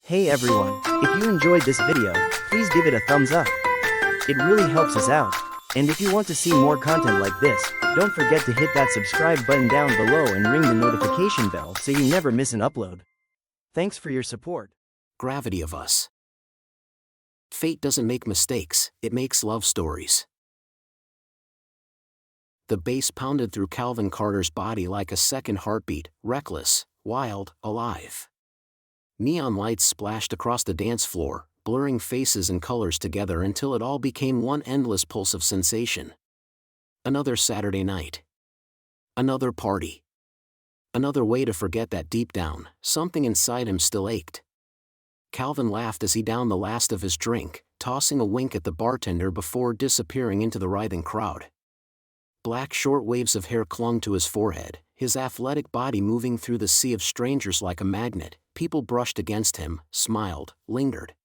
Hey everyone, if you enjoyed this video, please give it a thumbs up. It really helps us out. And if you want to see more content like this, don't forget to hit that subscribe button down below and ring the notification bell so you never miss an upload. Thanks for your support. Gravity of Us. Fate doesn't make mistakes, it makes love stories. The bass pounded through Calvin Carter's body like a second heartbeat, reckless, wild, alive. Neon lights splashed across the dance floor, blurring faces and colors together until it all became one endless pulse of sensation. Another Saturday night. Another party. Another way to forget that deep down, something inside him still ached. Calvin laughed as he downed the last of his drink, tossing a wink at the bartender before disappearing into the writhing crowd. Black short waves of hair clung to his forehead, his athletic body moving through the sea of strangers like a magnet. People brushed against him, smiled, lingered.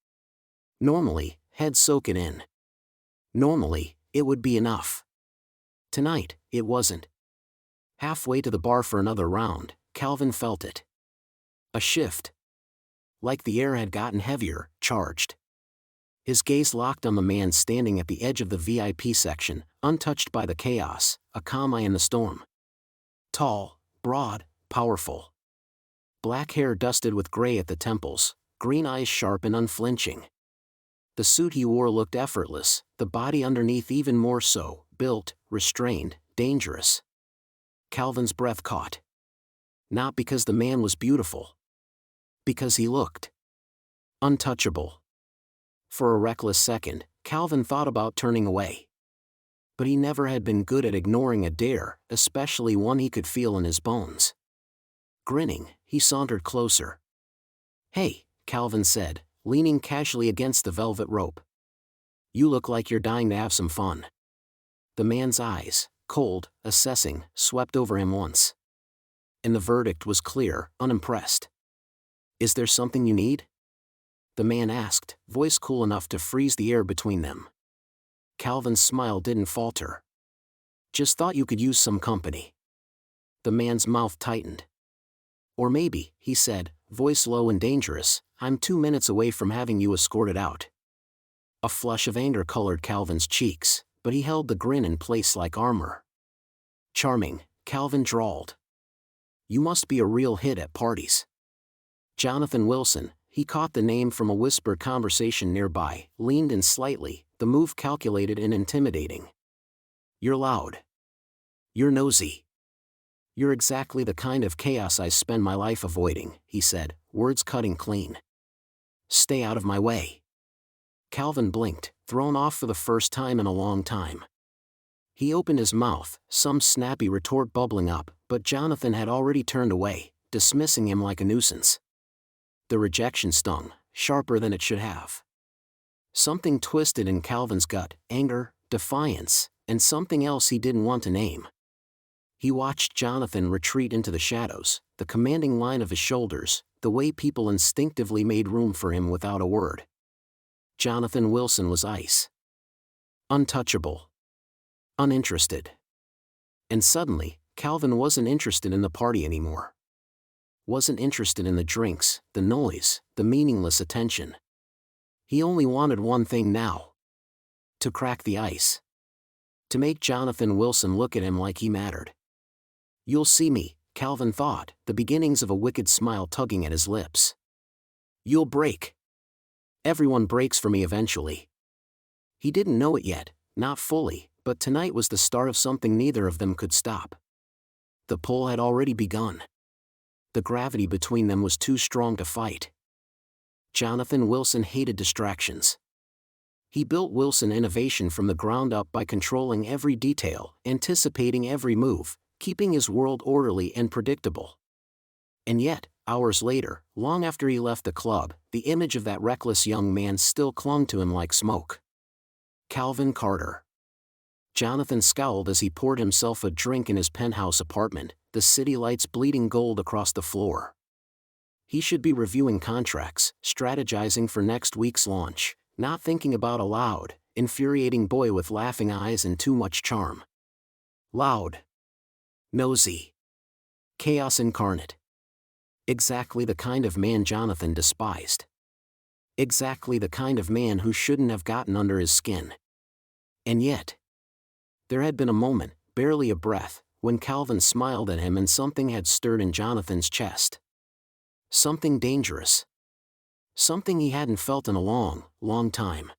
Normally, he'd soak it in. Normally, it would be enough. Tonight, it wasn't. Halfway to the bar for another round, Calvin felt it. A shift. Like the air had gotten heavier, charged. His gaze locked on the man standing at the edge of the VIP section, untouched by the chaos, a calm eye in the storm. Tall, broad, powerful. Black hair dusted with gray at the temples, green eyes sharp and unflinching. The suit he wore looked effortless, the body underneath even more so, built, restrained, dangerous. Calvin's breath caught. Not because the man was beautiful. Because he looked untouchable. For a reckless second, Calvin thought about turning away. But he never had been good at ignoring a dare, especially one he could feel in his bones. Grinning, he sauntered closer. "Hey," Calvin said, leaning casually against the velvet rope. "You look like you're dying to have some fun." The man's eyes, cold, assessing, swept over him once. And the verdict was clear, unimpressed. "Is there something you need?" The man asked, voice cool enough to freeze the air between them. Calvin's smile didn't falter. "Just thought you could use some company." The man's mouth tightened. "Or maybe," he said, voice low and dangerous, "I'm 2 minutes away from having you escorted out." A flush of anger colored Calvin's cheeks, but he held the grin in place like armor. "Charming," Calvin drawled. "You must be a real hit at parties." Jonathan Wilson, he caught the name from a whispered conversation nearby, leaned in slightly, the move calculated and intimidating. "You're loud. You're nosy. You're exactly the kind of chaos I spend my life avoiding," he said, words cutting clean. "Stay out of my way." Calvin blinked, thrown off for the first time in a long time. He opened his mouth, some snappy retort bubbling up, but Jonathan had already turned away, dismissing him like a nuisance. The rejection stung, sharper than it should have. Something twisted in Calvin's gut, anger, defiance, and something else he didn't want to name. He watched Jonathan retreat into the shadows, the commanding line of his shoulders, the way people instinctively made room for him without a word. Jonathan Wilson was ice. Untouchable. Uninterested. And suddenly, Calvin wasn't interested in the party anymore. Wasn't interested in the drinks, the noise, the meaningless attention. He only wanted one thing now. To crack the ice. To make Jonathan Wilson look at him like he mattered. "You'll see me," Calvin thought, the beginnings of a wicked smile tugging at his lips. "You'll break. Everyone breaks for me eventually." He didn't know it yet, not fully, but tonight was the start of something neither of them could stop. The pull had already begun. The gravity between them was too strong to fight. Jonathan Wilson hated distractions. He built Wilson Innovation from the ground up by controlling every detail, anticipating every move, keeping his world orderly and predictable. And yet, hours later, long after he left the club, the image of that reckless young man still clung to him like smoke. Calvin Carter. Jonathan scowled as he poured himself a drink in his penthouse apartment, the city lights bleeding gold across the floor. He should be reviewing contracts, strategizing for next week's launch, not thinking about a loud, infuriating boy with laughing eyes and too much charm. Loud. Nosy. Chaos incarnate. Exactly the kind of man Jonathan despised. Exactly the kind of man who shouldn't have gotten under his skin. And yet, there had been a moment, barely a breath, when Calvin smiled at him and something had stirred in Jonathan's chest. Something dangerous. Something he hadn't felt in a long, long time.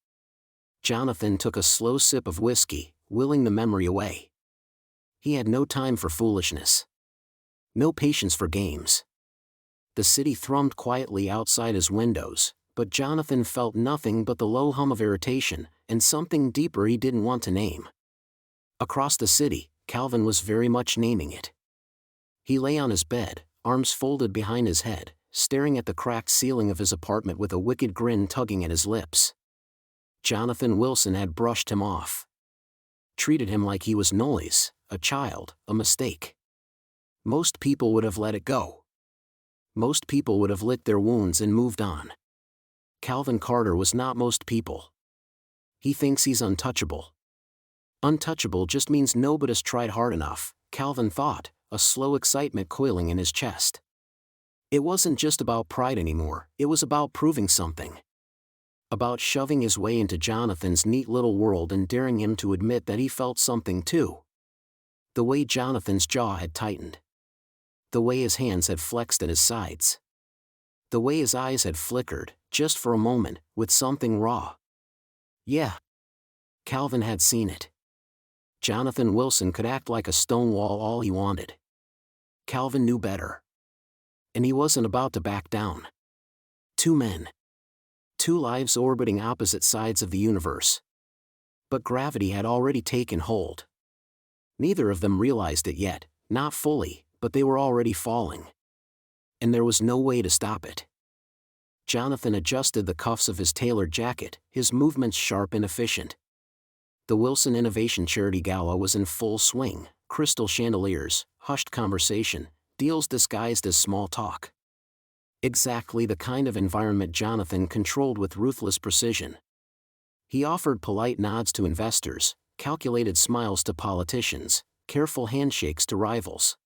Jonathan took a slow sip of whiskey, willing the memory away. He had no time for foolishness. No patience for games. The city thrummed quietly outside his windows, but Jonathan felt nothing but the low hum of irritation, and something deeper he didn't want to name. Across the city, Calvin was very much naming it. He lay on his bed, arms folded behind his head, staring at the cracked ceiling of his apartment with a wicked grin tugging at his lips. Jonathan Wilson had brushed him off. Treated him like he was noise, a child, a mistake. Most people would have let it go. Most people would have licked their wounds and moved on. Calvin Carter was not most people. He thinks he's untouchable. Untouchable just means nobody's tried hard enough, Calvin thought, a slow excitement coiling in his chest. It wasn't just about pride anymore, it was about proving something. About shoving his way into Jonathan's neat little world and daring him to admit that he felt something too. The way Jonathan's jaw had tightened. The way his hands had flexed at his sides. The way his eyes had flickered, just for a moment, with something raw. Yeah. Calvin had seen it. Jonathan Wilson could act like a stone wall all he wanted. Calvin knew better. And he wasn't about to back down. Two men. Two lives orbiting opposite sides of the universe. But gravity had already taken hold. Neither of them realized it yet, not fully, but they were already falling. And there was no way to stop it. Jonathan adjusted the cuffs of his tailored jacket, his movements sharp and efficient. The Wilson Innovation Charity Gala was in full swing, crystal chandeliers, hushed conversation, deals disguised as small talk. Exactly the kind of environment Jonathan controlled with ruthless precision. He offered polite nods to investors, calculated smiles to politicians, careful handshakes to rivals.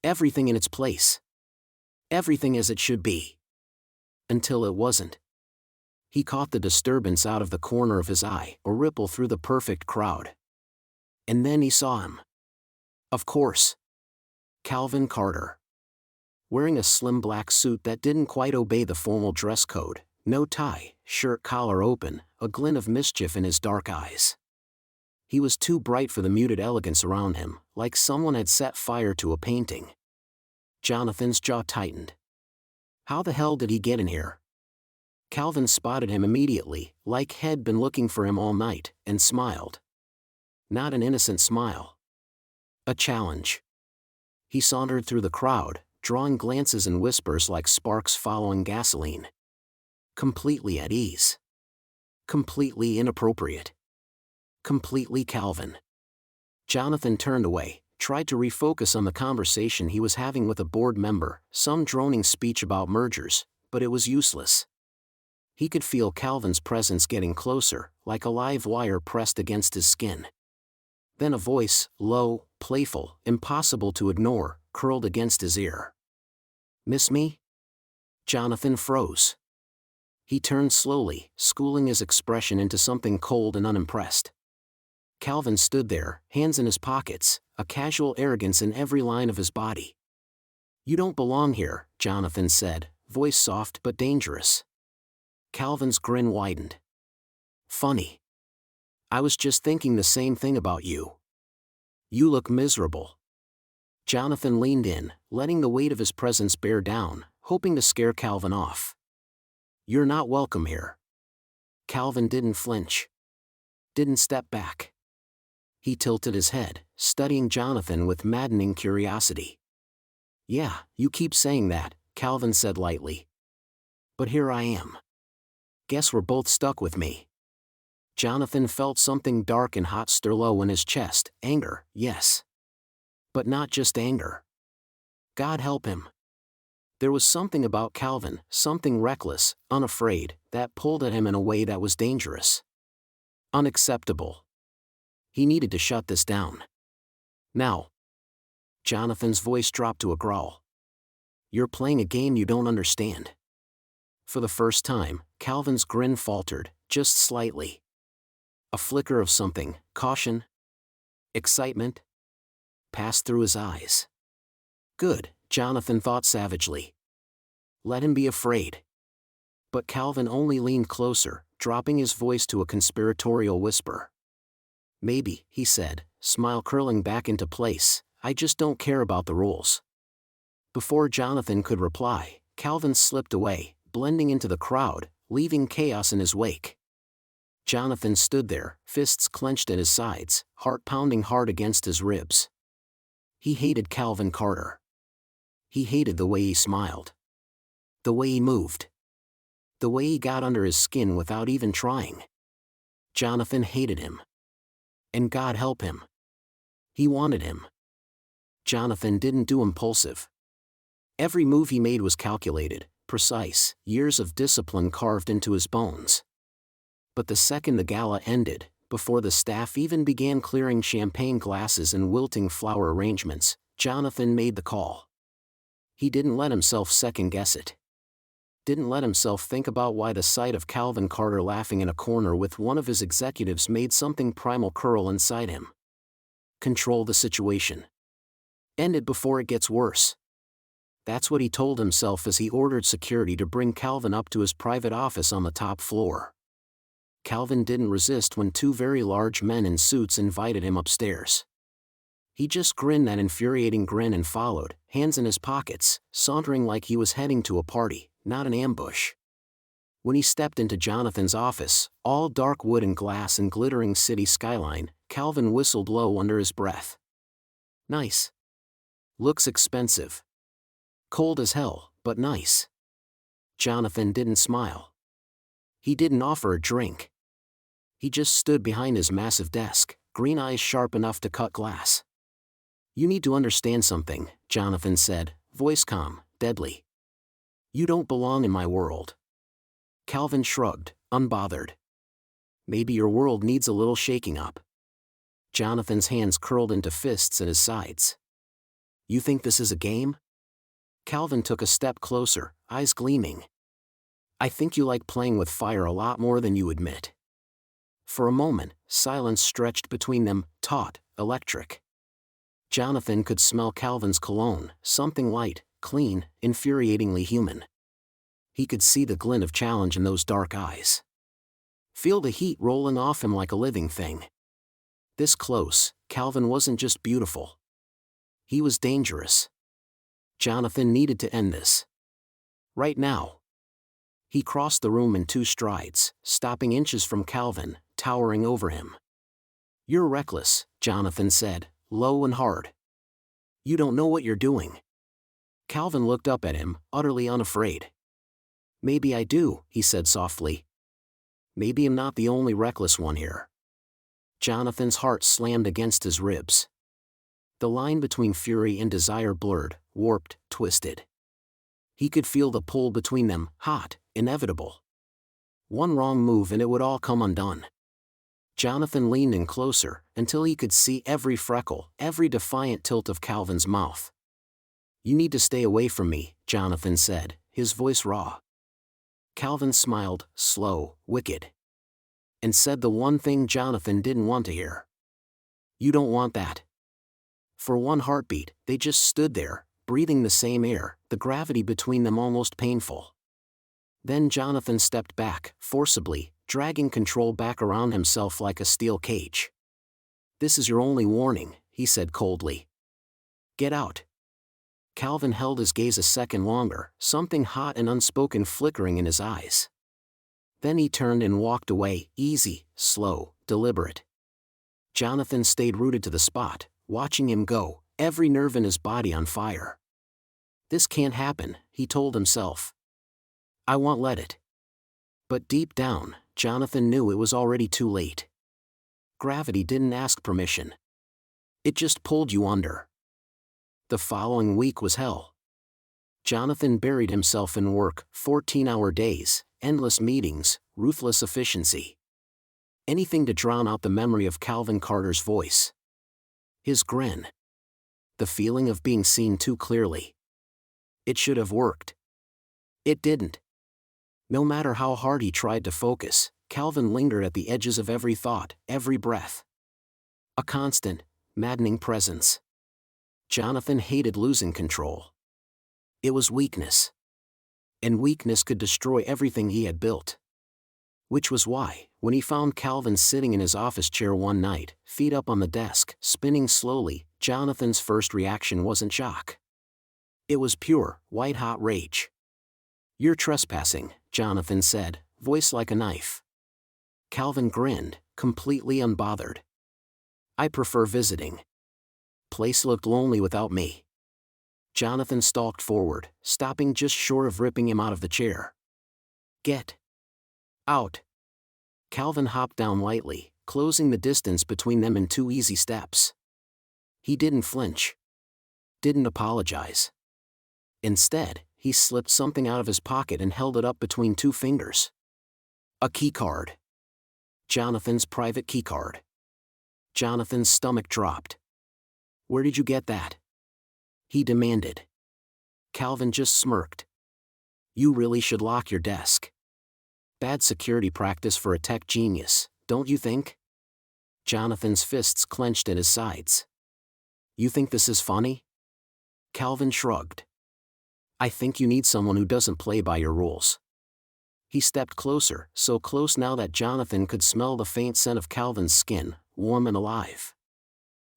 Everything in its place. Everything as it should be. Until it wasn't. He caught the disturbance out of the corner of his eye, a ripple through the perfect crowd. And then he saw him. Of course. Calvin Carter. Wearing a slim black suit that didn't quite obey the formal dress code, no tie, shirt collar open, a glint of mischief in his dark eyes. He was too bright for the muted elegance around him, like someone had set fire to a painting. Jonathan's jaw tightened. How the hell did he get in here? Calvin spotted him immediately, like he'd been looking for him all night, and smiled. Not an innocent smile. A challenge. He sauntered through the crowd, drawing glances and whispers like sparks following gasoline. Completely at ease. Completely inappropriate. Completely Calvin. Jonathan turned away, tried to refocus on the conversation he was having with a board member, some droning speech about mergers, but it was useless. He could feel Calvin's presence getting closer, like a live wire pressed against his skin. Then a voice, low, playful, impossible to ignore, curled against his ear. "Miss me?" Jonathan froze. He turned slowly, schooling his expression into something cold and unimpressed. Calvin stood there, hands in his pockets, a casual arrogance in every line of his body. "You don't belong here," Jonathan said, voice soft but dangerous. Calvin's grin widened. "Funny. I was just thinking the same thing about you. You look miserable." Jonathan leaned in, letting the weight of his presence bear down, hoping to scare Calvin off. "You're not welcome here." Calvin didn't flinch. Didn't step back. He tilted his head, studying Jonathan with maddening curiosity. "Yeah, you keep saying that," Calvin said lightly. "But here I am. Guess we're both stuck with me." Jonathan felt something dark and hot stir low in his chest, anger, yes. But not just anger. God help him. There was something about Calvin, something reckless, unafraid, that pulled at him in a way that was dangerous. Unacceptable. He needed to shut this down. Now. Jonathan's voice dropped to a growl. "You're playing a game you don't understand. For the first time, Calvin's grin faltered, just slightly. A flicker of something, caution, excitement, passed through his eyes. Good, Jonathan thought savagely. Let him be afraid. But Calvin only leaned closer, dropping his voice to a conspiratorial whisper. Maybe, he said, smile curling back into place, I just don't care about the rules. Before Jonathan could reply, Calvin slipped away, blending into the crowd, leaving chaos in his wake. Jonathan stood there, fists clenched at his sides, heart pounding hard against his ribs. He hated Calvin Carter. He hated the way he smiled. The way he moved. The way he got under his skin without even trying. Jonathan hated him. And God help him. He wanted him. Jonathan didn't do impulsive. Every move he made was calculated, precise, years of discipline carved into his bones. But the second the gala ended, before the staff even began clearing champagne glasses and wilting flower arrangements, Jonathan made the call. He didn't let himself second-guess it. Didn't let himself think about why the sight of Calvin Carter laughing in a corner with one of his executives made something primal curl inside him. Control the situation. End it before it gets worse. That's what he told himself as he ordered security to bring Calvin up to his private office on the top floor. Calvin didn't resist when two very large men in suits invited him upstairs. He just grinned that infuriating grin and followed, hands in his pockets, sauntering like he was heading to a party, not an ambush. When he stepped into Jonathan's office, all dark wood and glass and glittering city skyline, Calvin whistled low under his breath. Nice. Looks expensive. Cold as hell, but nice. Jonathan didn't smile. He didn't offer a drink. He just stood behind his massive desk, green eyes sharp enough to cut glass. You need to understand something, Jonathan said, voice calm, deadly. You don't belong in my world. Calvin shrugged, unbothered. Maybe your world needs a little shaking up. Jonathan's hands curled into fists at his sides. You think this is a game? Calvin took a step closer, eyes gleaming. I think you like playing with fire a lot more than you admit. For a moment, silence stretched between them, taut, electric. Jonathan could smell Calvin's cologne, something light, clean, infuriatingly human. He could see the glint of challenge in those dark eyes. Feel the heat rolling off him like a living thing. This close, Calvin wasn't just beautiful. He was dangerous. Jonathan needed to end this. Right now. He crossed the room in 2 strides, stopping inches from Calvin, towering over him. You're reckless, Jonathan said, low and hard. You don't know what you're doing. Calvin looked up at him, utterly unafraid. Maybe I do, he said softly. Maybe I'm not the only reckless one here. Jonathan's heart slammed against his ribs. The line between fury and desire blurred, warped, twisted. He could feel the pull between them, hot, inevitable. One wrong move and it would all come undone. Jonathan leaned in closer, until he could see every freckle, every defiant tilt of Calvin's mouth. You need to stay away from me, Jonathan said, his voice raw. Calvin smiled, slow, wicked. And said the one thing Jonathan didn't want to hear. You don't want that. For one heartbeat, they just stood there, breathing the same air, the gravity between them almost painful. Then Jonathan stepped back, forcibly, dragging control back around himself like a steel cage. This is your only warning, he said coldly. Get out. Calvin held his gaze a second longer, something hot and unspoken flickering in his eyes. Then he turned and walked away, easy, slow, deliberate. Jonathan stayed rooted to the spot, watching him go, every nerve in his body on fire. This can't happen, he told himself. I won't let it. But deep down, Jonathan knew it was already too late. Gravity didn't ask permission. It just pulled you under. The following week was hell. Jonathan buried himself in work, 14-hour days, endless meetings, ruthless efficiency. Anything to drown out the memory of Calvin Carter's voice. His grin. The feeling of being seen too clearly. It should have worked. It didn't. No matter how hard he tried to focus, Calvin lingered at the edges of every thought, every breath. A constant, maddening presence. Jonathan hated losing control. It was weakness. And weakness could destroy everything he had built. Which was why, when he found Calvin sitting in his office chair one night, feet up on the desk, spinning slowly, Jonathan's first reaction wasn't shock. It was pure, white-hot rage. "You're trespassing," Jonathan said, voice like a knife. Calvin grinned, completely unbothered. "I prefer visiting. Place looked lonely without me." Jonathan stalked forward, stopping just short of ripping him out of the chair. "Get out." Calvin hopped down lightly, closing the distance between them in 2 easy steps. He didn't flinch. Didn't apologize. Instead, he slipped something out of his pocket and held it up between 2 fingers. A keycard. Jonathan's private keycard. Jonathan's stomach dropped. "Where did you get that?" he demanded. Calvin just smirked. "You really should lock your desk. Bad security practice for a tech genius, don't you think?" Jonathan's fists clenched at his sides. "You think this is funny?" Calvin shrugged. "I think you need someone who doesn't play by your rules." He stepped closer, so close now that Jonathan could smell the faint scent of Calvin's skin, warm and alive.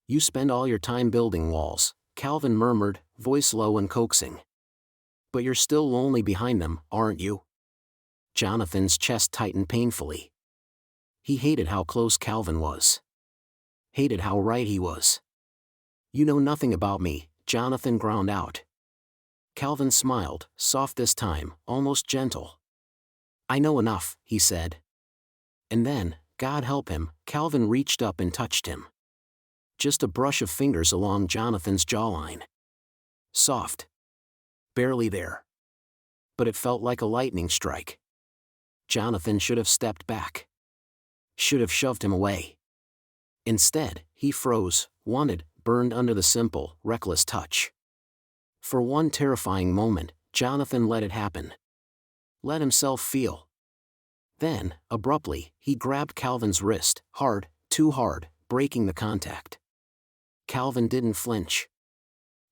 "You spend all your time building walls," Calvin murmured, voice low and coaxing. "But you're still lonely behind them, aren't you?" Jonathan's chest tightened painfully. He hated how close Calvin was. Hated how right he was. "You know nothing about me," Jonathan ground out. Calvin smiled, soft this time, almost gentle. "I know enough," he said. And then, God help him, Calvin reached up and touched him. Just a brush of fingers along Jonathan's jawline. Soft. Barely there. But it felt like a lightning strike. Jonathan should have stepped back. Should have shoved him away. Instead, he froze, wanted, burned under the simple, reckless touch. For one terrifying moment, Jonathan let it happen. Let himself feel. Then, abruptly, he grabbed Calvin's wrist, hard, too hard, breaking the contact. Calvin didn't flinch.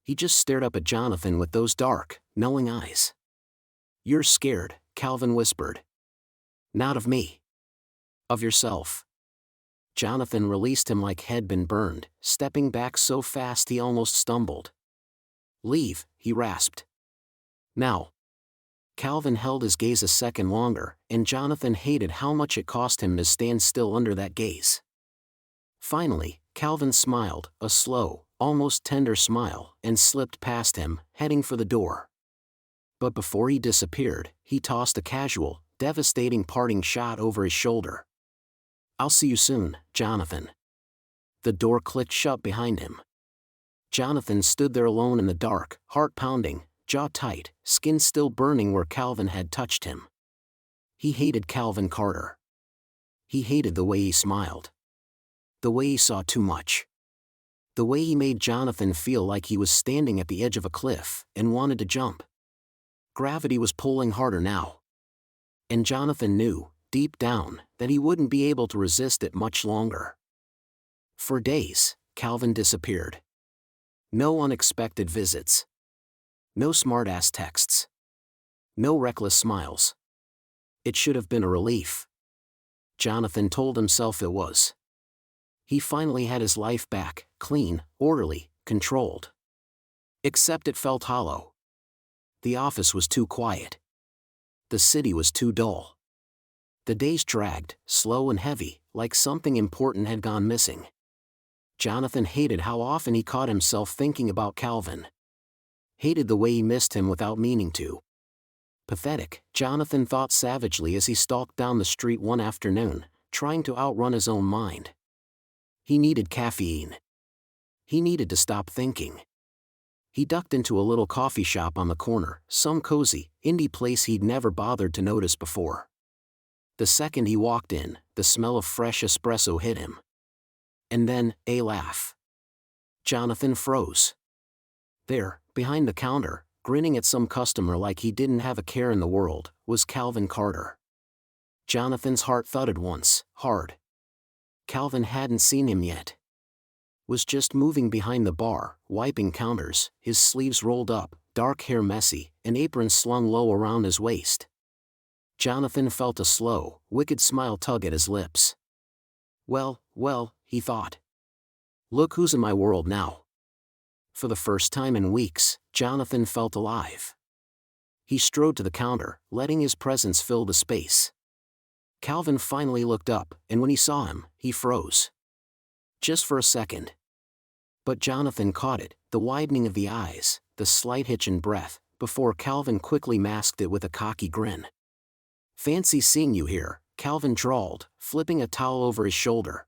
He just stared up at Jonathan with those dark, knowing eyes. "You're scared," Calvin whispered. "Not of me. Of yourself." Jonathan released him like he'd been burned, stepping back so fast he almost stumbled. "Leave," he rasped. "Now." Calvin held his gaze a second longer, and Jonathan hated how much it cost him to stand still under that gaze. Finally, Calvin smiled, a slow, almost tender smile, and slipped past him, heading for the door. But before he disappeared, he tossed a casual, devastating parting shot over his shoulder. "I'll see you soon, Jonathan." The door clicked shut behind him. Jonathan stood there alone in the dark, heart pounding, jaw tight, skin still burning where Calvin had touched him. He hated Calvin Carter. He hated the way he smiled. The way he saw too much. The way he made Jonathan feel like he was standing at the edge of a cliff and wanted to jump. Gravity was pulling harder now. And Jonathan knew, deep down, that he wouldn't be able to resist it much longer. For days, Calvin disappeared. No unexpected visits. No smart-ass texts. No reckless smiles. It should have been a relief. Jonathan told himself it was. He finally had his life back, clean, orderly, controlled. Except it felt hollow. The office was too quiet. The city was too dull. The days dragged, slow and heavy, like something important had gone missing. Jonathan hated how often he caught himself thinking about Calvin. Hated the way he missed him without meaning to. Pathetic, Jonathan thought savagely as he stalked down the street one afternoon, trying to outrun his own mind. He needed caffeine. He needed to stop thinking. He ducked into a little coffee shop on the corner, some cozy, indie place he'd never bothered to notice before. The second he walked in, the smell of fresh espresso hit him. And then, a laugh. Jonathan froze. There, behind the counter, grinning at some customer like he didn't have a care in the world, was Calvin Carter. Jonathan's heart thudded once, hard. Calvin hadn't seen him yet. Was just moving behind the bar, wiping counters, his sleeves rolled up, dark hair messy, an apron slung low around his waist. Jonathan felt a slow, wicked smile tug at his lips. Well, he thought. Look who's in my world now. For the first time in weeks, Jonathan felt alive. He strode to the counter, letting his presence fill the space. Calvin finally looked up, and when he saw him, he froze. Just for a second. But Jonathan caught it, the widening of the eyes, the slight hitch in breath, before Calvin quickly masked it with a cocky grin. Fancy seeing you here, Calvin drawled, flipping a towel over his shoulder.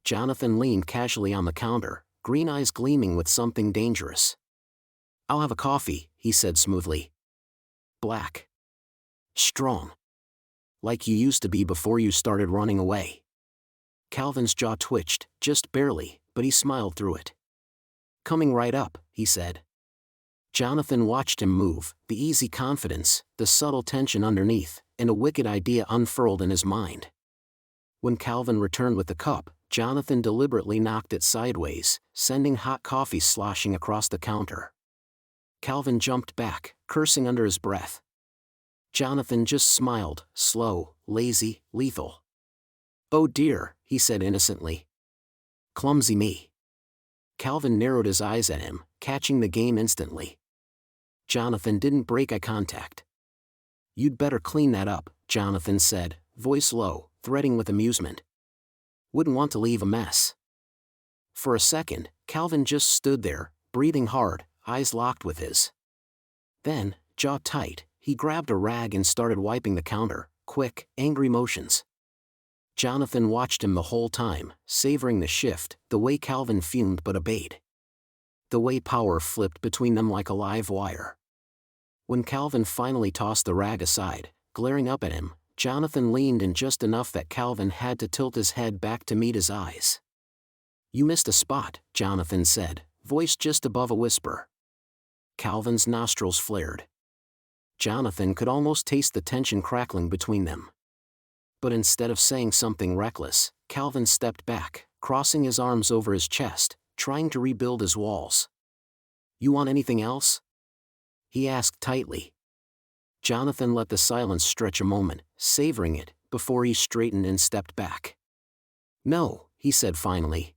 Jonathan leaned casually on the counter, green eyes gleaming with something dangerous. I'll have a coffee, he said smoothly. Black. Strong. Like you used to be before you started running away. Calvin's jaw twitched, just barely, but he smiled through it. Coming right up, he said. Jonathan watched him move, the easy confidence, the subtle tension underneath, and a wicked idea unfurled in his mind. When Calvin returned with the cup, Jonathan deliberately knocked it sideways, sending hot coffee sloshing across the counter. Calvin jumped back, cursing under his breath. Jonathan just smiled, slow, lazy, lethal. Oh dear, he said innocently. Clumsy me. Calvin narrowed his eyes at him, catching the game instantly. Jonathan didn't break eye contact. You'd better clean that up, Jonathan said, voice low, threading with amusement. Wouldn't want to leave a mess. For a second, Calvin just stood there, breathing hard, eyes locked with his. Then, jaw tight, he grabbed a rag and started wiping the counter, quick, angry motions. Jonathan watched him the whole time, savoring the shift, the way Calvin fumed but obeyed. The way power flipped between them like a live wire. When Calvin finally tossed the rag aside, glaring up at him, Jonathan leaned in just enough that Calvin had to tilt his head back to meet his eyes. You missed a spot, Jonathan said, voice just above a whisper. Calvin's nostrils flared. Jonathan could almost taste the tension crackling between them. But instead of saying something reckless, Calvin stepped back, crossing his arms over his chest, trying to rebuild his walls. You want anything else? He asked tightly. Jonathan let the silence stretch a moment, savoring it, before he straightened and stepped back. No, he said finally.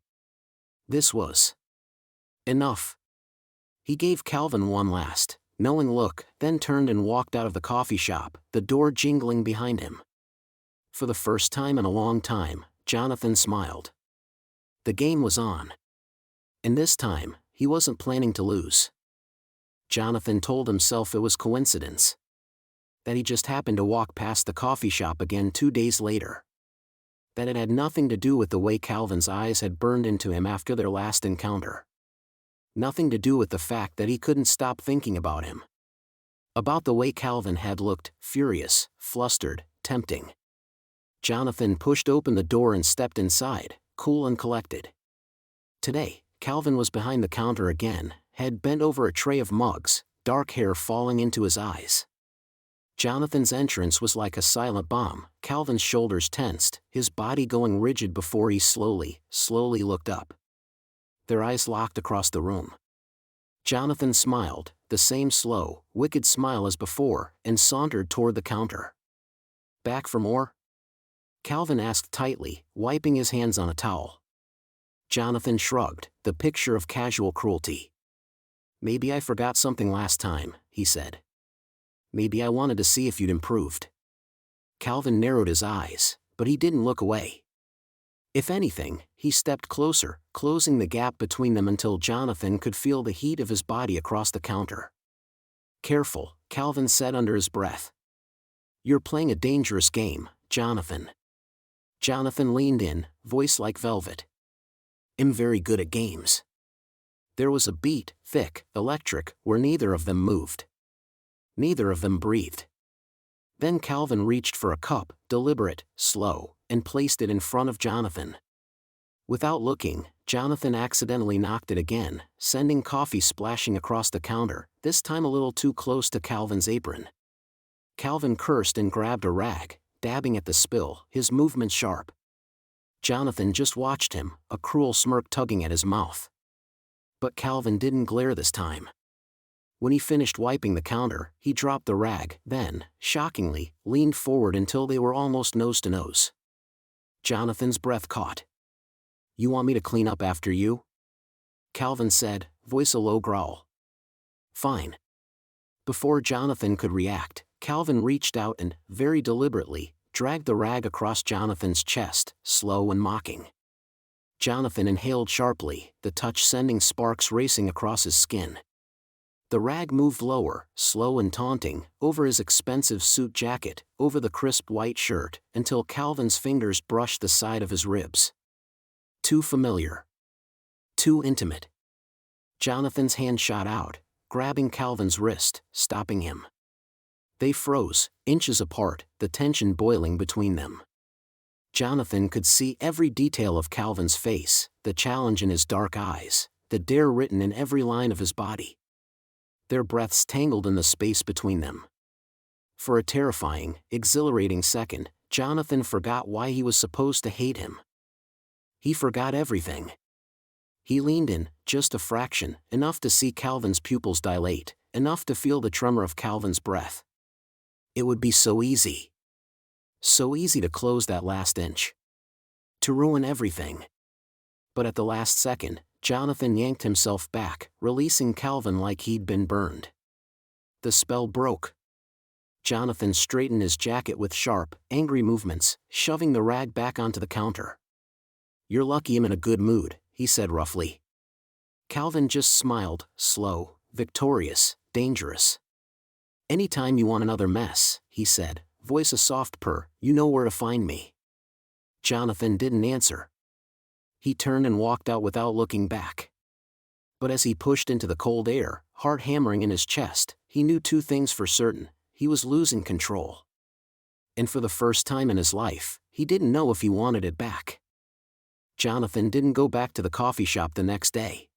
This was enough. He gave Calvin one last, knowing look, then turned and walked out of the coffee shop, the door jingling behind him. For the first time in a long time, Jonathan smiled. The game was on. And this time, he wasn't planning to lose. Jonathan told himself it was coincidence. That he just happened to walk past the coffee shop again 2 days later. That it had nothing to do with the way Calvin's eyes had burned into him after their last encounter. Nothing to do with the fact that he couldn't stop thinking about him. About the way Calvin had looked, furious, flustered, tempting. Jonathan pushed open the door and stepped inside, cool and collected. Today, Calvin was behind the counter again, head bent over a tray of mugs, dark hair falling into his eyes. Jonathan's entrance was like a silent bomb, Calvin's shoulders tensed, his body going rigid before he slowly looked up. Their eyes locked across the room. Jonathan smiled, the same slow, wicked smile as before, and sauntered toward the counter. Back for more? Calvin asked tightly, wiping his hands on a towel. Jonathan shrugged, the picture of casual cruelty. Maybe I forgot something last time, he said. Maybe I wanted to see if you'd improved. Calvin narrowed his eyes, but he didn't look away. If anything, he stepped closer, closing the gap between them until Jonathan could feel the heat of his body across the counter. Careful, Calvin said under his breath. You're playing a dangerous game, Jonathan. Jonathan leaned in, voice like velvet. I'm very good at games. There was a beat, thick, electric, where neither of them moved. Neither of them breathed. Then Calvin reached for a cup, deliberate, slow, and placed it in front of Jonathan. Without looking, Jonathan accidentally knocked it again, sending coffee splashing across the counter, this time a little too close to Calvin's apron. Calvin cursed and grabbed a rag, dabbing at the spill, his movements sharp. Jonathan just watched him, a cruel smirk tugging at his mouth. But Calvin didn't glare this time. When he finished wiping the counter, he dropped the rag, then, shockingly, leaned forward until they were almost nose to nose. Jonathan's breath caught. "You want me to clean up after you?" Calvin said, voice a low growl. "Fine." Before Jonathan could react, Calvin reached out and, very deliberately, dragged the rag across Jonathan's chest, slow and mocking. Jonathan inhaled sharply, the touch sending sparks racing across his skin. The rag moved lower, slow and taunting, over his expensive suit jacket, over the crisp white shirt, until Calvin's fingers brushed the side of his ribs. Too familiar. Too intimate. Jonathan's hand shot out, grabbing Calvin's wrist, stopping him. They froze, inches apart, the tension boiling between them. Jonathan could see every detail of Calvin's face, the challenge in his dark eyes, the dare written in every line of his body. Their breaths tangled in the space between them. For a terrifying, exhilarating second, Jonathan forgot why he was supposed to hate him. He forgot everything. He leaned in, just a fraction, enough to see Calvin's pupils dilate, enough to feel the tremor of Calvin's breath. It would be so easy. So easy to close that last inch. To ruin everything. But at the last second, Jonathan yanked himself back, releasing Calvin like he'd been burned. The spell broke. Jonathan straightened his jacket with sharp, angry movements, shoving the rag back onto the counter. "You're lucky I'm in a good mood," he said roughly. Calvin just smiled, slow, victorious, dangerous. "Anytime you want another mess," he said, voice a soft purr, "you know where to find me." Jonathan didn't answer. He turned and walked out without looking back. But as he pushed into the cold air, heart hammering in his chest, he knew two things for certain: he was losing control. And for the first time in his life, he didn't know if he wanted it back. Jonathan didn't go back to the coffee shop the next day.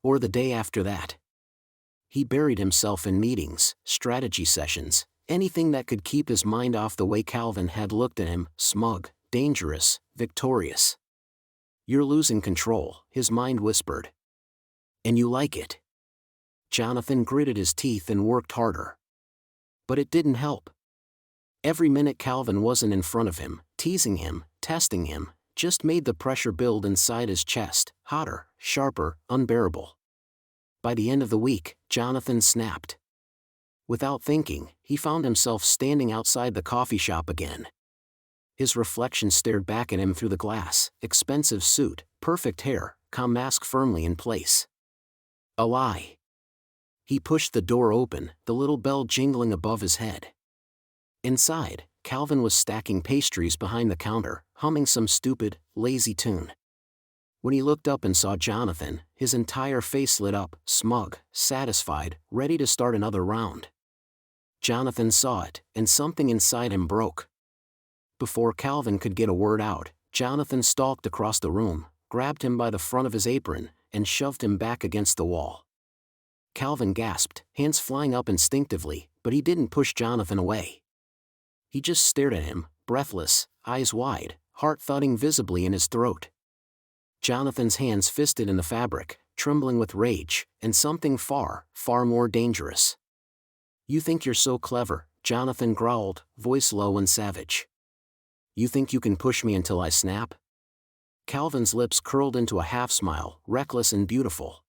Or the day after that. He buried himself in meetings, strategy sessions, anything that could keep his mind off the way Calvin had looked at him, smug, dangerous, victorious. "You're losing control," his mind whispered. "And you like it." Jonathan gritted his teeth and worked harder. But it didn't help. Every minute Calvin wasn't in front of him, teasing him, testing him, just made the pressure build inside his chest, hotter, sharper, unbearable. By the end of the week, Jonathan snapped. Without thinking, he found himself standing outside the coffee shop again. His reflection stared back at him through the glass, expensive suit, perfect hair, calm mask firmly in place. A lie. He pushed the door open, the little bell jingling above his head. Inside, Calvin was stacking pastries behind the counter, humming some stupid, lazy tune. When he looked up and saw Jonathan, his entire face lit up, smug, satisfied, ready to start another round. Jonathan saw it, and something inside him broke. Before Calvin could get a word out, Jonathan stalked across the room, grabbed him by the front of his apron, and shoved him back against the wall. Calvin gasped, hands flying up instinctively, but he didn't push Jonathan away. He just stared at him, breathless, eyes wide, heart thudding visibly in his throat. Jonathan's hands fisted in the fabric, trembling with rage, and something far, far more dangerous. "You think you're so clever," Jonathan growled, voice low and savage. "You think you can push me until I snap?" Calvin's lips curled into a half-smile, reckless and beautiful.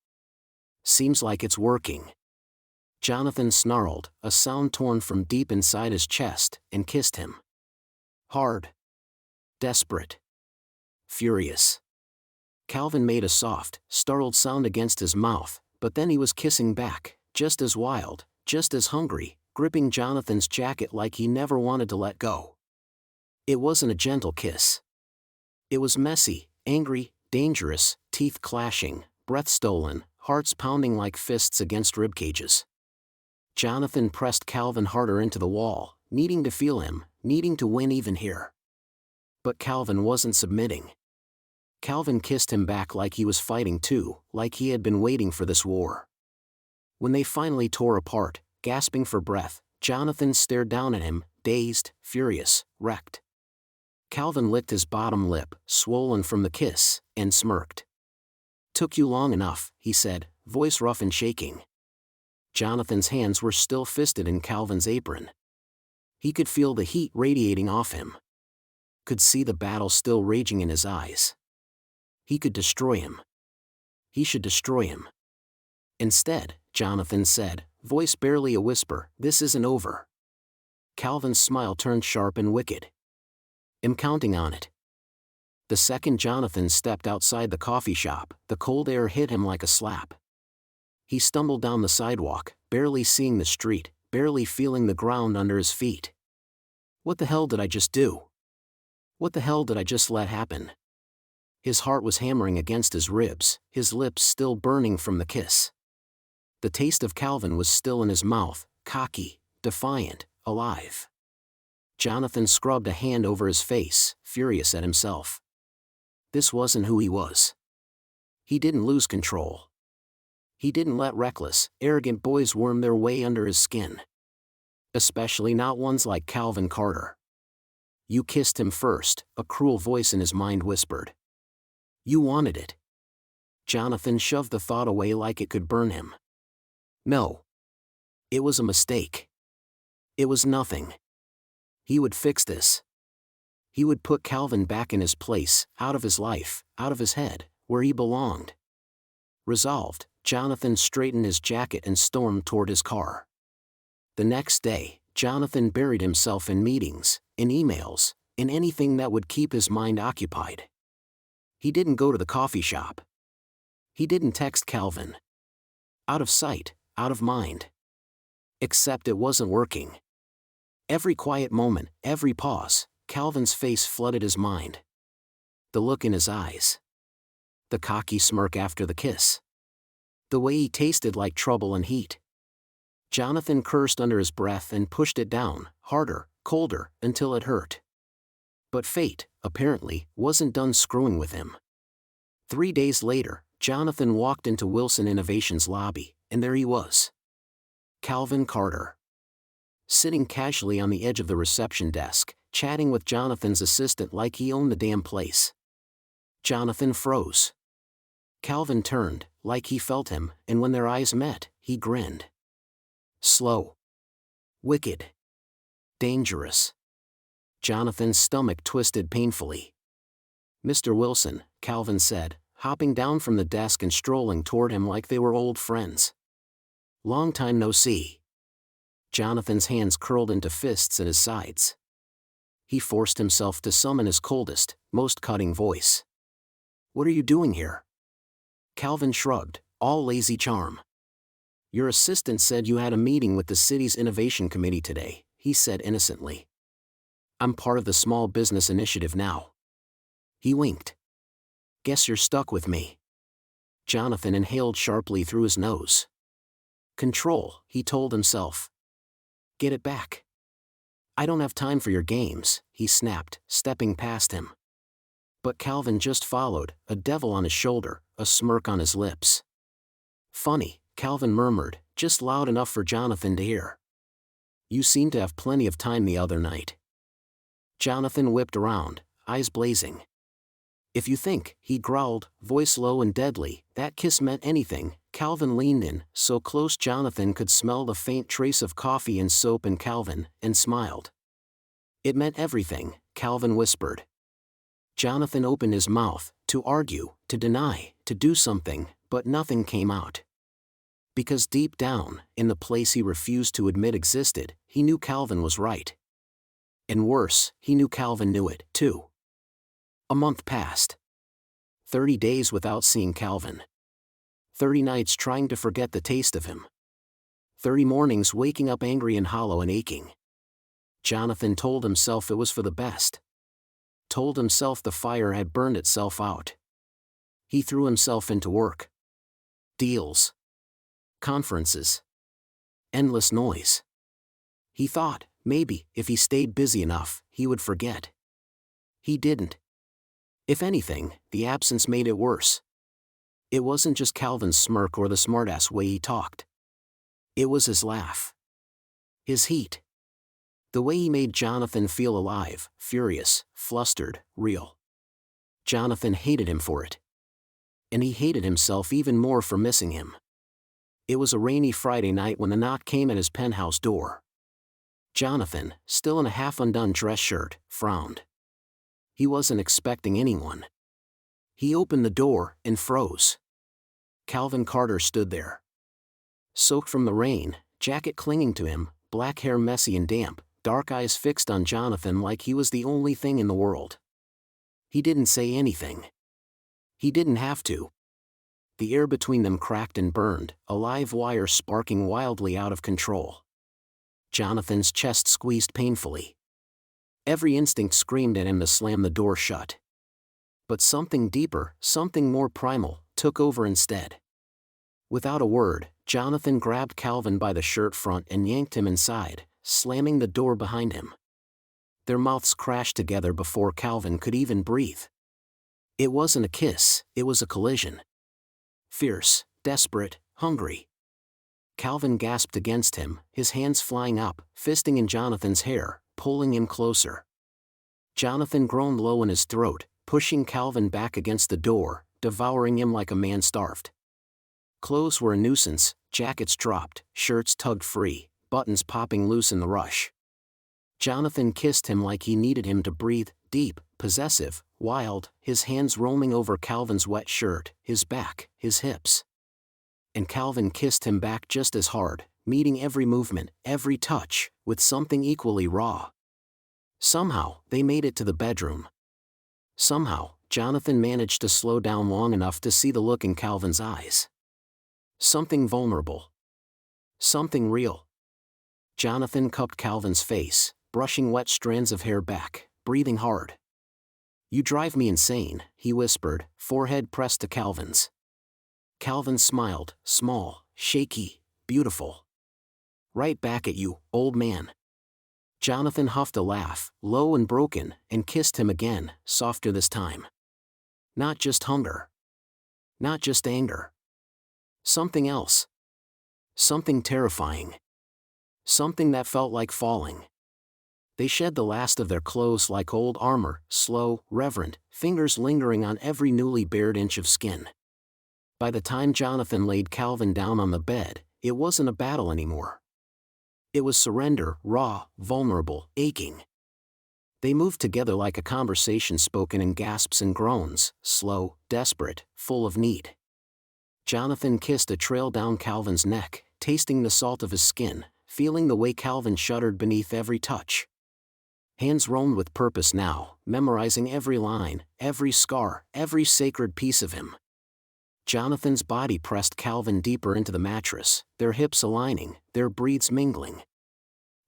"Seems like it's working." Jonathan snarled, a sound torn from deep inside his chest, and kissed him. Hard. Desperate. Furious. Calvin made a soft, startled sound against his mouth, but then he was kissing back, just as wild, just as hungry, gripping Jonathan's jacket like he never wanted to let go. It wasn't a gentle kiss. It was messy, angry, dangerous, teeth clashing, breath stolen, hearts pounding like fists against ribcages. Jonathan pressed Calvin harder into the wall, needing to feel him, needing to win even here. But Calvin wasn't submitting. Calvin kissed him back like he was fighting too, like he had been waiting for this war. When they finally tore apart, gasping for breath, Jonathan stared down at him, dazed, furious, wrecked. Calvin licked his bottom lip, swollen from the kiss, and smirked. "Took you long enough," he said, voice rough and shaking. Jonathan's hands were still fisted in Calvin's apron. He could feel the heat radiating off him. Could see the battle still raging in his eyes. He could destroy him. He should destroy him. Instead, Jonathan said, voice barely a whisper, "This isn't over." Calvin's smile turned sharp and wicked. "I'm counting on it." The second Jonathan stepped outside the coffee shop, the cold air hit him like a slap. He stumbled down the sidewalk, barely seeing the street, barely feeling the ground under his feet. What the hell did I just do? What the hell did I just let happen? His heart was hammering against his ribs, his lips still burning from the kiss. The taste of Calvin was still in his mouth, cocky, defiant, alive. Jonathan scrubbed a hand over his face, furious at himself. This wasn't who he was. He didn't lose control. He didn't let reckless, arrogant boys worm their way under his skin. Especially not ones like Calvin Carter. "You kissed him first," a cruel voice in his mind whispered. "You wanted it." Jonathan shoved the thought away like it could burn him. No. It was a mistake. It was nothing. He would fix this. He would put Calvin back in his place, out of his life, out of his head, where he belonged. Resolved, Jonathan straightened his jacket and stormed toward his car. The next day, Jonathan buried himself in meetings, in emails, in anything that would keep his mind occupied. He didn't go to the coffee shop. He didn't text Calvin. Out of sight, out of mind. Except it wasn't working. Every quiet moment, every pause, Calvin's face flooded his mind. The look in his eyes. The cocky smirk after the kiss. The way he tasted like trouble and heat. Jonathan cursed under his breath and pushed it down, harder, colder, until it hurt. But fate, apparently, wasn't done screwing with him. 3 days later, Jonathan walked into Wilson Innovations' lobby, and there he was. Calvin Carter. Sitting casually on the edge of the reception desk, chatting with Jonathan's assistant like he owned the damn place. Jonathan froze. Calvin turned, like he felt him, and when their eyes met, he grinned. Slow. Wicked. Dangerous. Jonathan's stomach twisted painfully. "Mr. Wilson," Calvin said, hopping down from the desk and strolling toward him like they were old friends. "Long time no see." Jonathan's hands curled into fists at his sides. He forced himself to summon his coldest, most cutting voice. "What are you doing here?" Calvin shrugged, all lazy charm. "Your assistant said you had a meeting with the city's innovation committee today," he said innocently. "I'm part of the small business initiative now." He winked. "Guess you're stuck with me." Jonathan inhaled sharply through his nose. "Control," he told himself. "Get it back." "I don't have time for your games," he snapped, stepping past him. But Calvin just followed, a devil on his shoulder, a smirk on his lips. "Funny," Calvin murmured, just loud enough for Jonathan to hear. "You seemed to have plenty of time the other night." Jonathan whipped around, eyes blazing. "If you think," he growled, voice low and deadly, "that kiss meant anything," Calvin leaned in, so close Jonathan could smell the faint trace of coffee and soap in Calvin, and smiled. "It meant everything," Calvin whispered. Jonathan opened his mouth, to argue, to deny, to do something, but nothing came out. Because deep down, in the place he refused to admit existed, he knew Calvin was right. And worse, he knew Calvin knew it, too. A month passed. 30 days without seeing Calvin. 30 nights trying to forget the taste of him. 30 mornings waking up angry and hollow and aching. Jonathan told himself it was for the best. Told himself the fire had burned itself out. He threw himself into work. Deals. Conferences. Endless noise. He thought, maybe, if he stayed busy enough, he would forget. He didn't. If anything, the absence made it worse. It wasn't just Calvin's smirk or the smartass way he talked. It was his laugh. His heat. The way he made Jonathan feel alive, furious, flustered, real. Jonathan hated him for it. And he hated himself even more for missing him. It was a rainy Friday night when the knock came at his penthouse door. Jonathan, still in a half-undone dress shirt, frowned. He wasn't expecting anyone. He opened the door and froze. Calvin Carter stood there. Soaked from the rain, jacket clinging to him, black hair messy and damp, dark eyes fixed on Jonathan like he was the only thing in the world. He didn't say anything. He didn't have to. The air between them cracked and burned, a live wire sparking wildly out of control. Jonathan's chest squeezed painfully. Every instinct screamed at him to slam the door shut. But something deeper, something more primal, took over instead. Without a word, Jonathan grabbed Calvin by the shirt front and yanked him inside, slamming the door behind him. Their mouths crashed together before Calvin could even breathe. It wasn't a kiss, it was a collision. Fierce, desperate, hungry. Calvin gasped against him, his hands flying up, fisting in Jonathan's hair, pulling him closer. Jonathan groaned low in his throat, pushing Calvin back against the door, devouring him like a man starved. Clothes were a nuisance, jackets dropped, shirts tugged free, buttons popping loose in the rush. Jonathan kissed him like he needed him to breathe, deep, possessive, wild, his hands roaming over Calvin's wet shirt, his back, his hips. And Calvin kissed him back just as hard, meeting every movement, every touch, with something equally raw. Somehow, they made it to the bedroom. Somehow, Jonathan managed to slow down long enough to see the look in Calvin's eyes. Something vulnerable. Something real. Jonathan cupped Calvin's face, brushing wet strands of hair back, breathing hard. "You drive me insane," he whispered, forehead pressed to Calvin's. Calvin smiled, small, shaky, beautiful. "Right back at you, old man." Jonathan huffed a laugh, low and broken, and kissed him again, softer this time. Not just hunger. Not just anger. Something else. Something terrifying. Something that felt like falling. They shed the last of their clothes like old armor, slow, reverent, fingers lingering on every newly bared inch of skin. By the time Jonathan laid Calvin down on the bed, it wasn't a battle anymore. It was surrender, raw, vulnerable, aching. They moved together like a conversation spoken in gasps and groans, slow, desperate, full of need. Jonathan kissed a trail down Calvin's neck, tasting the salt of his skin, feeling the way Calvin shuddered beneath every touch. Hands roamed with purpose now, memorizing every line, every scar, every sacred piece of him. Jonathan's body pressed Calvin deeper into the mattress, their hips aligning, their breaths mingling.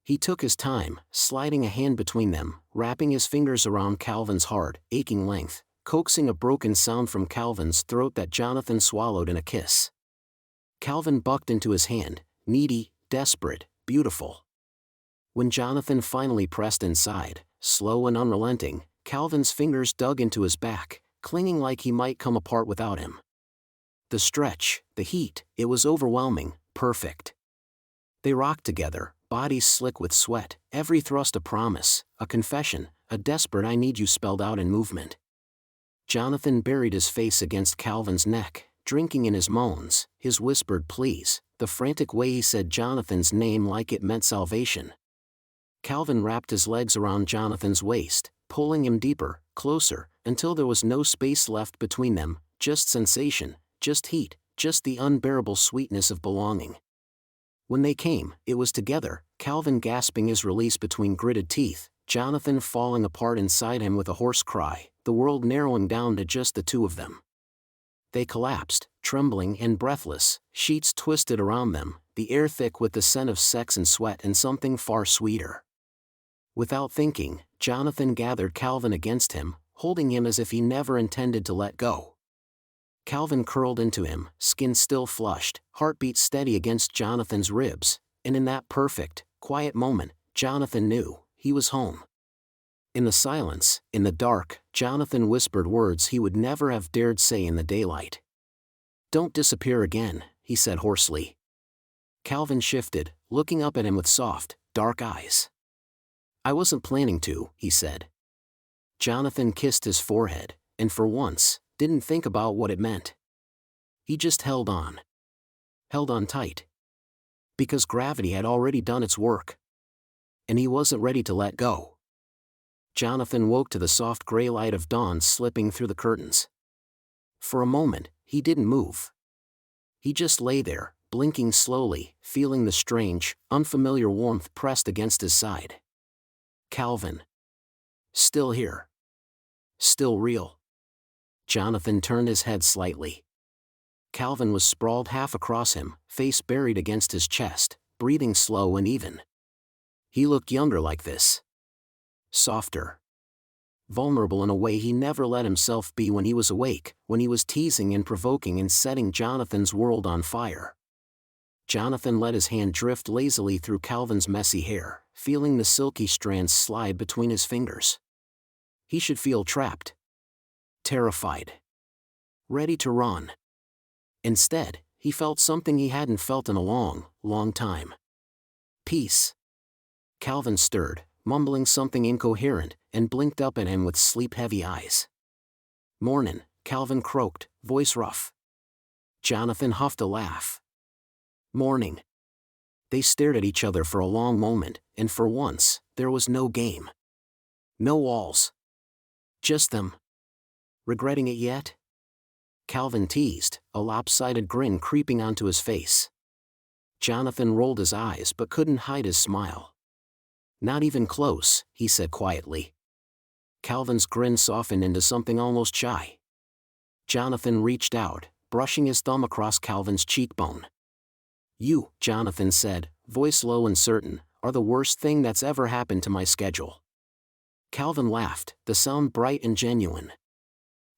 He took his time, sliding a hand between them, wrapping his fingers around Calvin's hard, aching length, coaxing a broken sound from Calvin's throat that Jonathan swallowed in a kiss. Calvin bucked into his hand, needy, desperate, beautiful. When Jonathan finally pressed inside, slow and unrelenting, Calvin's fingers dug into his back, clinging like he might come apart without him. The stretch, the heat, it was overwhelming, perfect. They rocked together, bodies slick with sweat, every thrust a promise, a confession, a desperate "I need you" spelled out in movement. Jonathan buried his face against Calvin's neck, drinking in his moans, his whispered pleas, the frantic way he said Jonathan's name like it meant salvation. Calvin wrapped his legs around Jonathan's waist, pulling him deeper, closer, until there was no space left between them, just sensation, just heat, just the unbearable sweetness of belonging. When they came, it was together, Calvin gasping his release between gritted teeth, Jonathan falling apart inside him with a hoarse cry, the world narrowing down to just the two of them. They collapsed, trembling and breathless, sheets twisted around them, the air thick with the scent of sex and sweat and something far sweeter. Without thinking, Jonathan gathered Calvin against him, holding him as if he never intended to let go. Calvin curled into him, skin still flushed, heartbeat steady against Jonathan's ribs, and in that perfect, quiet moment, Jonathan knew, he was home. In the silence, in the dark, Jonathan whispered words he would never have dared say in the daylight. "Don't disappear again," he said hoarsely. Calvin shifted, looking up at him with soft, dark eyes. "I wasn't planning to," he said. Jonathan kissed his forehead, and for once, didn't think about what it meant. He just held on. Held on tight. Because gravity had already done its work. And he wasn't ready to let go. Jonathan woke to the soft gray light of dawn slipping through the curtains. For a moment, he didn't move. He just lay there, blinking slowly, feeling the strange, unfamiliar warmth pressed against his side. Calvin. Still here. Still real. Jonathan turned his head slightly. Calvin was sprawled half across him, face buried against his chest, breathing slow and even. He looked younger like this. Softer. Vulnerable in a way he never let himself be when he was awake, when he was teasing and provoking and setting Jonathan's world on fire. Jonathan let his hand drift lazily through Calvin's messy hair, feeling the silky strands slide between his fingers. He should feel trapped. Terrified. Ready to run. Instead, he felt something he hadn't felt in a long, long time. Peace. Calvin stirred, mumbling something incoherent, and blinked up at him with sleep-heavy eyes. "Mornin'," Calvin croaked, voice rough. Jonathan huffed a laugh. "Morning." They stared at each other for a long moment, and for once, there was no game. No walls. Just them. "Regretting it yet?" Calvin teased, a lopsided grin creeping onto his face. Jonathan rolled his eyes but couldn't hide his smile. "Not even close," he said quietly. Calvin's grin softened into something almost shy. Jonathan reached out, brushing his thumb across Calvin's cheekbone. "You," Jonathan said, voice low and certain, "are the worst thing that's ever happened to my schedule." Calvin laughed, the sound bright and genuine.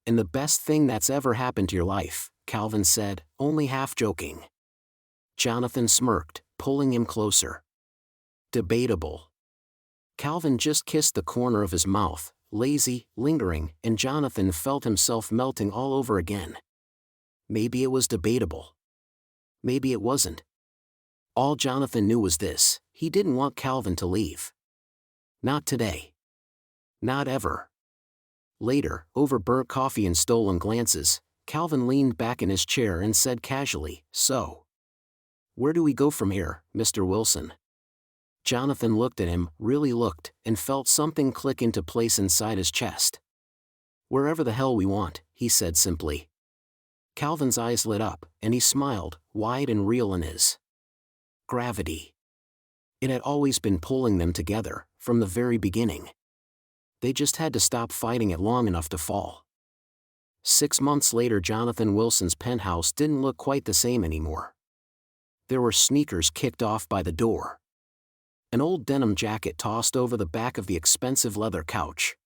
"And the best thing that's ever happened to your life," Calvin said, only half joking. Jonathan smirked, pulling him closer. "Debatable." Calvin just kissed the corner of his mouth, lazy, lingering, and Jonathan felt himself melting all over again. Maybe it was debatable. Maybe it wasn't. All Jonathan knew was this: he didn't want Calvin to leave. Not today. Not ever. Later, over burnt coffee and stolen glances, Calvin leaned back in his chair and said casually, "So, where do we go from here, Mr. Wilson?" Jonathan looked at him, really looked, and felt something click into place inside his chest. "Wherever the hell we want," he said simply. Calvin's eyes lit up, and he smiled, wide and real in his. Gravity. It had always been pulling them together, from the very beginning. They just had to stop fighting it long enough to fall. 6 months later, Jonathan Wilson's penthouse didn't look quite the same anymore. There were sneakers kicked off by the door. An old denim jacket tossed over the back of the expensive leather couch.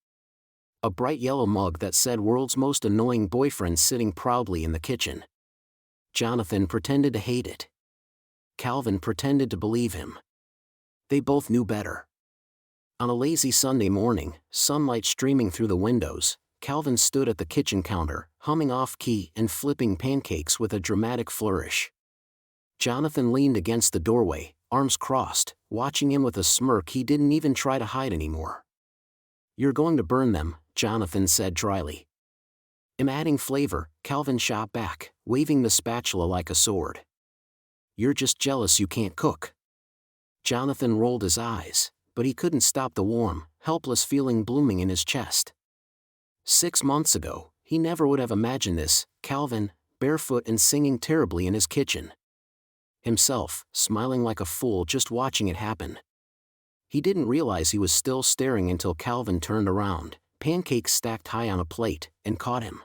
A bright yellow mug that said "World's Most Annoying Boyfriend" sitting proudly in the kitchen. Jonathan pretended to hate it. Calvin pretended to believe him. They both knew better. On a lazy Sunday morning, sunlight streaming through the windows, Calvin stood at the kitchen counter, humming off-key and flipping pancakes with a dramatic flourish. Jonathan leaned against the doorway, arms crossed, watching him with a smirk he didn't even try to hide anymore. "You're going to burn them," Jonathan said dryly. "I'm adding flavor," Calvin shot back, waving the spatula like a sword. "You're just jealous you can't cook." Jonathan rolled his eyes, but he couldn't stop the warm, helpless feeling blooming in his chest. 6 months ago, he never would have imagined this: Calvin, barefoot and singing terribly in his kitchen. Himself, smiling like a fool just watching it happen. He didn't realize he was still staring until Calvin turned around, pancakes stacked high on a plate, and caught him.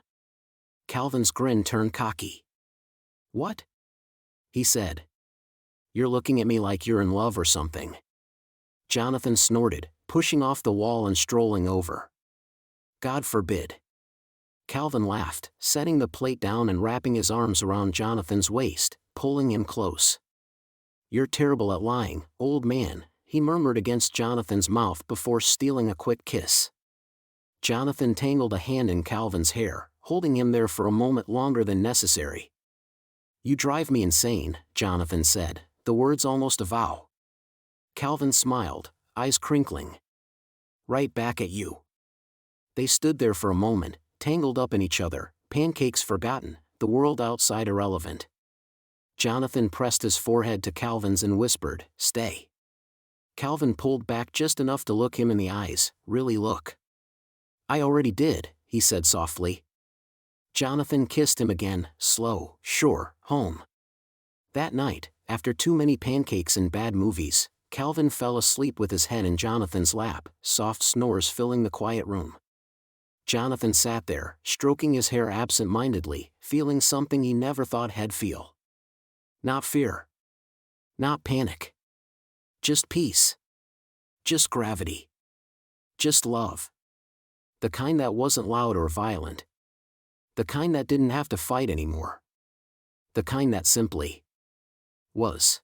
Calvin's grin turned cocky. "What?" he said. "You're looking at me like you're in love or something." Jonathan snorted, pushing off the wall and strolling over. "God forbid." Calvin laughed, setting the plate down and wrapping his arms around Jonathan's waist, pulling him close. "You're terrible at lying, old man," he murmured against Jonathan's mouth before stealing a quick kiss. Jonathan tangled a hand in Calvin's hair, holding him there for a moment longer than necessary. "You drive me insane," Jonathan said, the words almost a vow. Calvin smiled, eyes crinkling. Right back at you. They stood there for a moment, tangled up in each other, pancakes forgotten, the world outside irrelevant. Jonathan pressed his forehead to Calvin's and whispered, "Stay." Calvin pulled back just enough to look him in the eyes, really look. "I already did," he said softly. Jonathan kissed him again, slow, sure, home. That night, after too many pancakes and bad movies, Calvin fell asleep with his head in Jonathan's lap, soft snores filling the quiet room. Jonathan sat there, stroking his hair absent-mindedly, feeling something he never thought he'd feel. Not fear. Not panic. Just peace. Just gravity. Just love. The kind that wasn't loud or violent. The kind that didn't have to fight anymore. The kind that simply was.